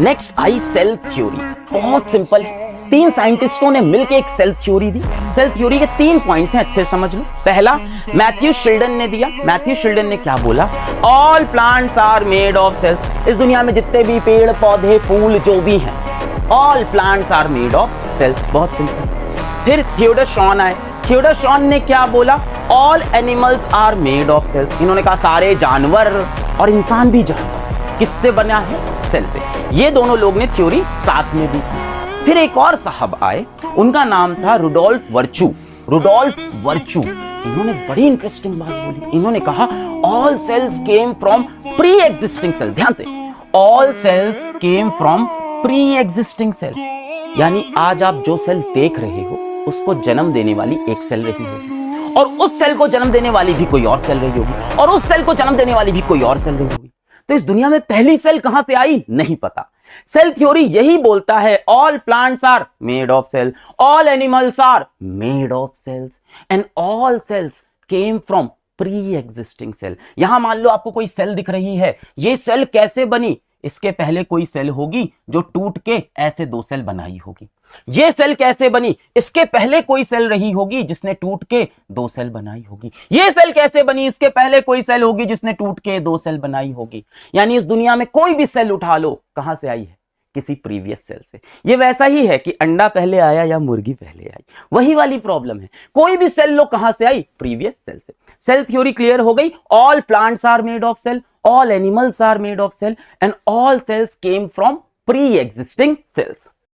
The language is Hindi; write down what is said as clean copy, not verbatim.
Next I cell theory. बहुत सिंपल है, 3 साइंटिस्टों ने मिलकर एक सेल थ्योरी दी। सेल थ्योरी के 3 पॉइंट्स हैं, अच्छे समझ लो। पहला मैथ्यू शिल्डन ने दिया। मैथ्यू शिल्डन ने क्या बोला? All plants are made of cells. इस दुनिया में जितने भी पेड़ पौधे फूल जो भी हैं, all plants are made of cells. बहुत सिंपल। फिर थियोडर शॉन आए। थियोडर शॉन ने क्या बोला? All animals are made of cells. इन्होंने कहा सारे जानवर और इंसान भी जानवर किससे बना है? सेल से। ये दोनों लोग ने थ्योरी साथ में दी। फिर एक और साहब आए, उनका नाम था रुडोल्फ वर्चू। रुडोल्फ वर्चू, इन्होंने बड़ी इंटरेस्टिंग बात बोली। इन्होंने कहा all cells came from pre existing cell. ध्यान से, all cells came from pre existing cell. यानी आज आप जो सेल देख रहे हो उसको जन्म देने वाली एक सेल रही होगी, और उस सेल को जन्म देने वाली भी कोई और सेल रही होगी, और उस सेल को जन्म देने वाली भी कोई और सेल रही होगी। तो इस दुनिया में पहली सेल कहां से आई? नहीं पता। सेल थ्योरी यही बोलता है, all plants are made of cell, all animals are made of cells, and all cells came from pre existing cell. यहां मान लो आपको कोई सेल दिख रही है, ये सेल कैसे बनी? इसके पहले कोई सेल होगी जो टूट के ऐसे 2 सेल बनाई होगी। ये सेल कैसे बनी? इसके पहले कोई सेल रही होगी जिसने टूट के 2 सेल बनाई होगी। ये सेल कैसे बनी? इसके पहले कोई सेल होगी जिसने टूट के 2 सेल बनाई होगी। यानी इस दुनिया में कोई भी सेल उठा लो, कहां से आई है? किसी प्रीवियस सेल से। ये वैसा ही है कि अंडा पहले आया या मुर्गी पहले आई, वही वाली प्रॉब्लम है। कोई भी सेल लो, कहां से आई? प्रीवियस सेल से। सेल थ्योरी क्लियर हो गई। All plants are made of cell, all animals are made of cell, and all cells came from pre-existing cells.